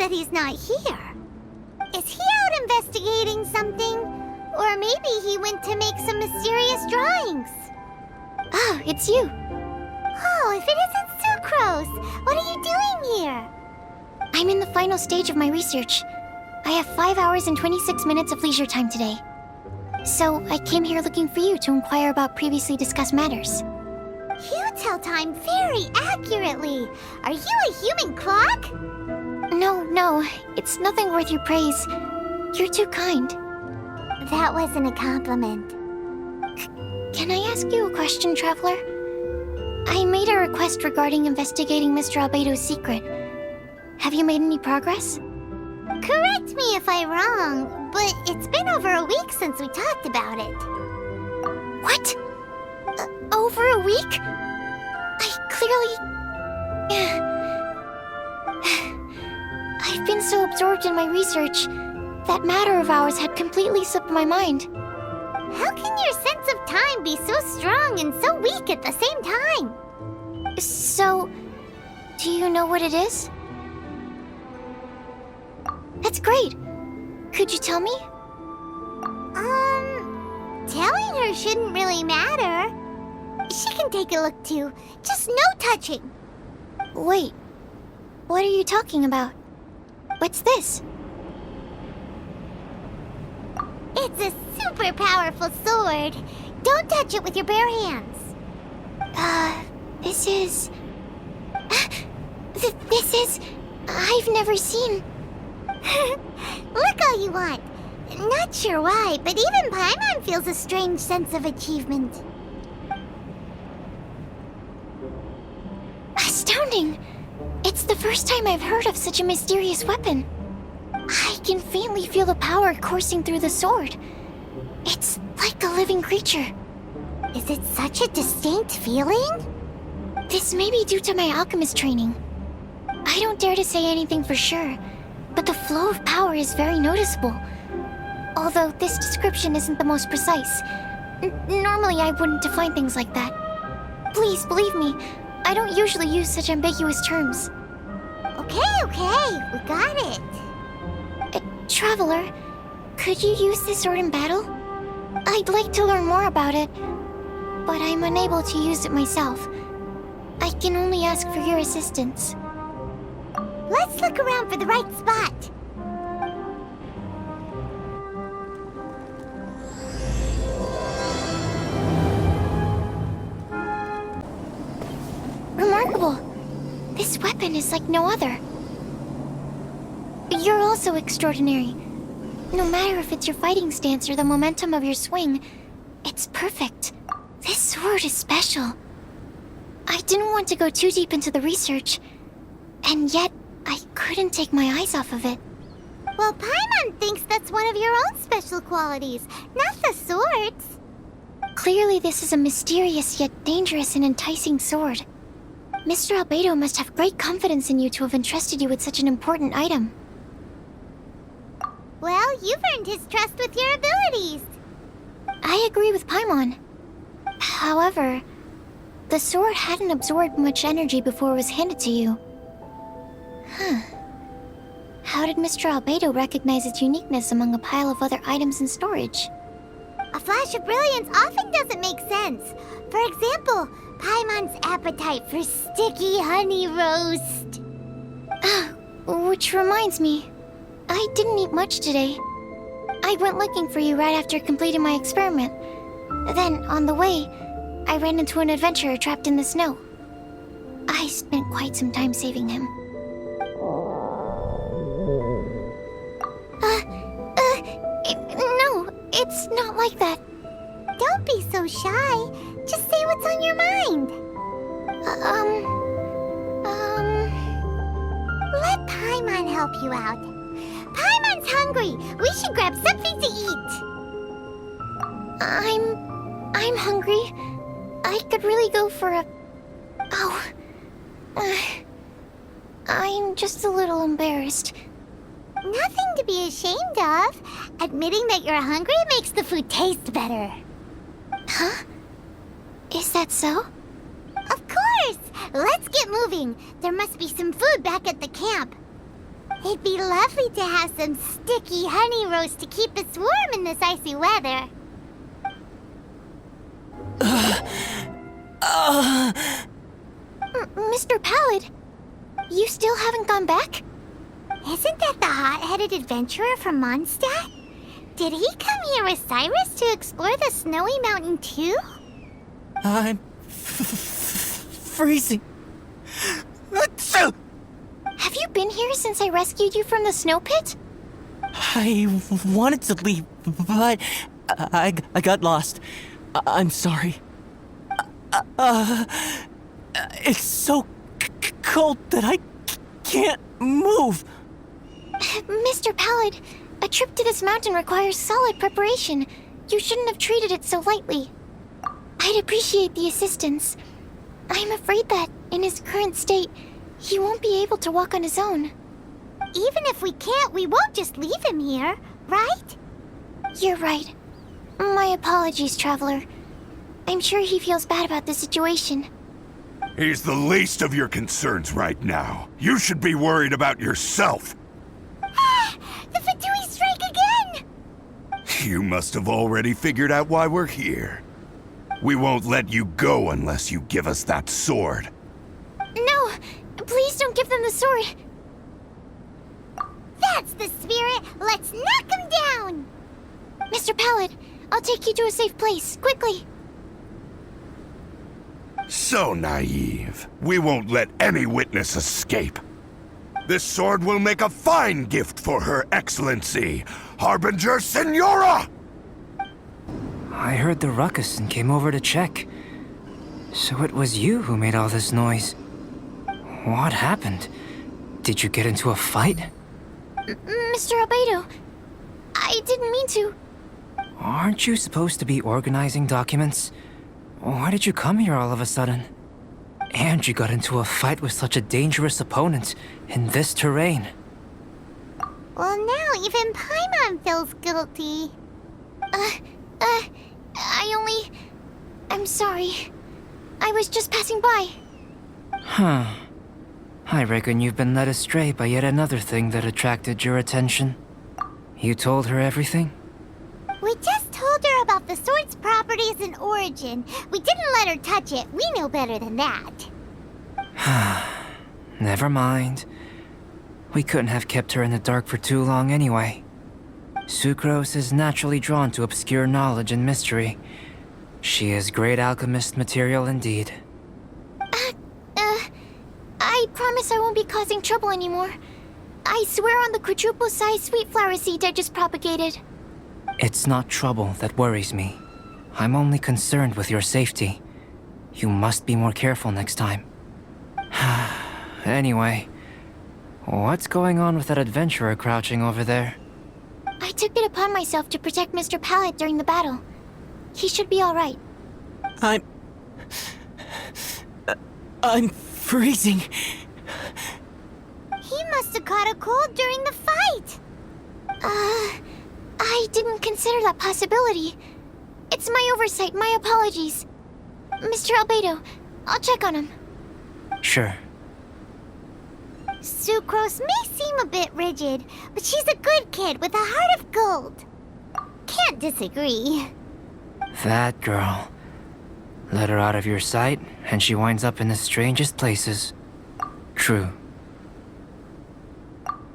that he's not here. Is he out investigating something? Or maybe he went to make some mysterious drawings. Oh, it's you. Oh, if it isn't Sucrose! What are you doing here? I'm in the final stage of my research. I have 5 hours and 26 minutes of leisure time today. So, I came here looking for you to inquire about previously discussed matters. You tell time very accurately. Are you a human clock? No, it's nothing worth your praise. You're too kind. That wasn't a compliment. Can I ask you a question, Traveler? I made a request regarding investigating Mr. Albedo's secret. Have you made any progress? Correct me if I'm wrong, but it's been over a week since we talked about it. What? Over a week? I've been so absorbed in my research, that matter of ours had completely slipped my mind. How can your sense of time be so strong and so weak at the same time? So, do you know what it is? That's great. Could you tell me? Telling her shouldn't really matter. She can take a look too, just no touching. Wait, what are you talking about? What's this? It's a super powerful sword. Don't touch it with your bare hands. This is... This is... I've never seen... Look all you want. Not sure why, but even Paimon feels a strange sense of achievement. Astounding! It's the first time I've heard of such a mysterious weapon. I can faintly feel the power coursing through the sword. It's like a living creature. Is it such a distinct feeling? This may be due to my alchemist training. I don't dare to say anything for sure, but the flow of power is very noticeable. Although this description isn't the most precise. Normally I wouldn't define things like that. Please believe me, I don't usually use such ambiguous terms. Okay, we got it. Traveler, could you use this sword in battle? I'd like to learn more about it, but I'm unable to use it myself. I can only ask for your assistance. Let's look around for the right spot. Remarkable! This weapon is like no other. You're also extraordinary. No matter if it's your fighting stance or the momentum of your swing, it's perfect. This sword is special. I didn't want to go too deep into the research, and yet I couldn't take my eyes off of it. Well, Paimon thinks that's one of your own special qualities, not the sword's. Clearly this is a mysterious yet dangerous and enticing sword. Mr. Albedo must have great confidence in you to have entrusted you with such an important item. Well, you've earned his trust with your abilities. I agree with Paimon. However, the sword hadn't absorbed much energy before it was handed to you. How did Mr. Albedo recognize its uniqueness among a pile of other items in storage? A flash of brilliance often doesn't make sense. For example, Paimon's appetite for sticky honey roast. Which reminds me, I didn't eat much today. I went looking for you right after completing my experiment. Then, on the way, I ran into an adventurer trapped in the snow. I spent quite some time saving him. No, it's not like that. Don't be so shy. Just say what's on your mind. Let Paimon help you out. Paimon's hungry. We should grab something to eat. I'm hungry. I could really go for a... I'm just a little embarrassed. Nothing to be ashamed of. Admitting that you're hungry makes the food taste better. Huh? Is that so? Of course! Let's get moving. There must be some food back at the camp. It'd be lovely to have some sticky honey roast to keep us warm in this icy weather. Mr. Pallid, you still haven't gone back? Isn't that the hot-headed adventurer from Mondstadt? Did he come here with Cyrus to explore the snowy mountain too? I'm freezing. Achoo! Have you been here since I rescued you from the snow pit? I wanted to leave, but I got lost. I'm sorry. It's so cold that I can't move. Mr. Pallid, a trip to this mountain requires solid preparation. You shouldn't have treated it so lightly. I'd appreciate the assistance. I'm afraid that, in his current state, he won't be able to walk on his own. Even if we can't, we won't just leave him here, right? You're right. My apologies, Traveler. I'm sure he feels bad about the situation. He's the least of your concerns right now. You should be worried about yourself. The Fatui strike again! You must have already figured out why we're here. We won't let you go unless you give us that sword. No! Please don't give them the sword! That's the spirit! Let's knock him down! Mr. Pallid, I'll take you to a safe place, quickly! So naive. We won't let any witness escape. This sword will make a fine gift for Her Excellency, Harbinger Signora! I heard the ruckus and came over to check. So it was you who made all this noise. What happened? Did you get into a fight? Mr. Albedo, I didn't mean to. Aren't you supposed to be organizing documents? Why did you come here all of a sudden? And you got into a fight with such a dangerous opponent in this terrain. Well, now even Paimon feels guilty. I'm sorry. I was just passing by. Huh. I reckon you've been led astray by yet another thing that attracted your attention. You told her everything? We just told her about the sword's properties and origin. We didn't let her touch it. We know better than that. Never mind. We couldn't have kept her in the dark for too long anyway. Sucrose is naturally drawn to obscure knowledge and mystery. She is great alchemist material indeed. I promise I won't be causing trouble anymore. I swear on the quadruple-sized sweet flower seed I just propagated. It's not trouble that worries me. I'm only concerned with your safety. You must be more careful next time. Anyway, what's going on with that adventurer crouching over there? I took it upon myself to protect Mr. Pallid during the battle. He should be all right. I'm freezing. He must have caught a cold during the fight. I didn't consider that possibility. It's my oversight, my apologies. Mr. Albedo, I'll check on him. Sure. Sucrose may seem a bit rigid, but she's a good kid with a heart of gold. Can't disagree. That girl. Let her out of your sight, and she winds up in the strangest places. True.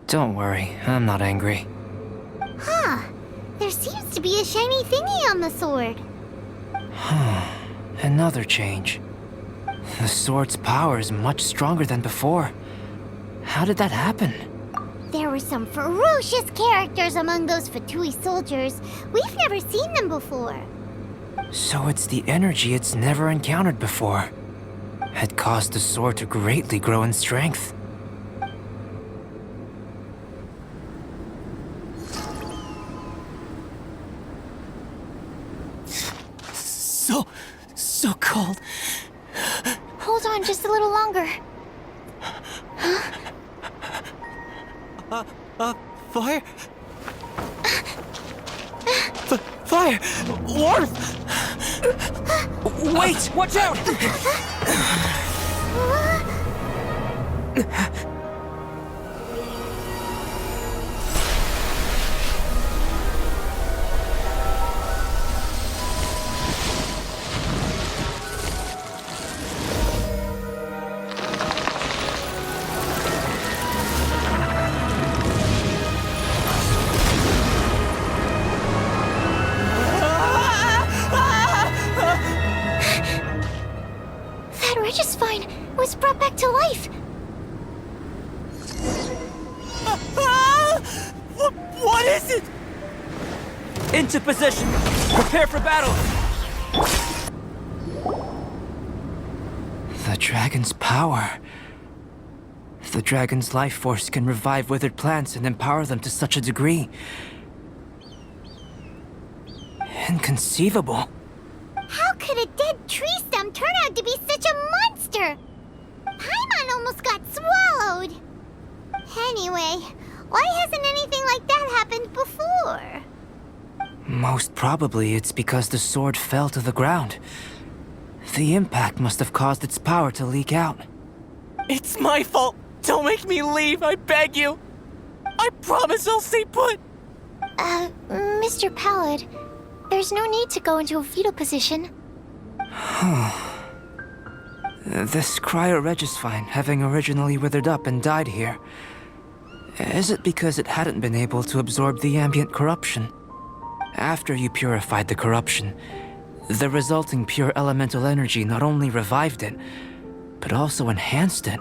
Don't worry, I'm not angry. Huh. There seems to be a shiny thingy on the sword. Another change. The sword's power is much stronger than before. How did that happen? There were some ferocious characters among those Fatui soldiers. We've never seen them before. So it's the energy it's never encountered before. It caused the sword to greatly grow in strength. So cold. Hold on just a little longer. Fire? Fire! Warmth! Wait! Watch out! That Regisvine was brought back to life. What is it? Into position. Prepare for battle. The dragon's power. The dragon's life force can revive withered plants and empower them to such a degree. Inconceivable. How could a dead tree stump turn out to be such a monster? Paimon almost got swallowed. Anyway, why hasn't anything like that happened before? Most probably it's because the sword fell to the ground. The impact must have caused its power to leak out. It's my fault. Don't make me leave, I beg you. I promise I'll stay put. Mr. Pallid, there's no need to go into a fetal position. This cryo-Regisvine, having originally withered up and died here, is it because it hadn't been able to absorb the ambient corruption? After you purified the corruption, the resulting pure elemental energy not only revived it, but also enhanced it.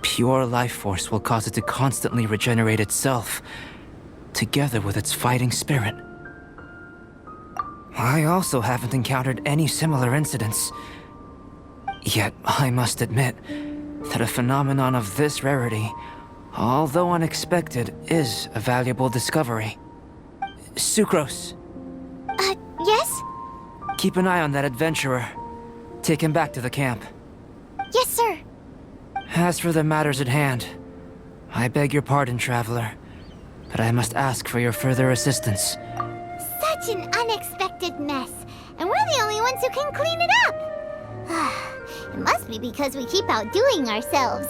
Pure life force will cause it to constantly regenerate itself, together with its fighting spirit. I also haven't encountered any similar incidents. Yet, I must admit that a phenomenon of this rarity, although unexpected, is a valuable discovery. Sucrose, Yes? keep an eye on that adventurer. Take him back to the camp. Yes, sir. As for the matters at hand, I beg your pardon, traveler, but I must ask for your further assistance. Such an unexpected mess, and we're the only ones who can clean it up. It must be because we keep outdoing ourselves.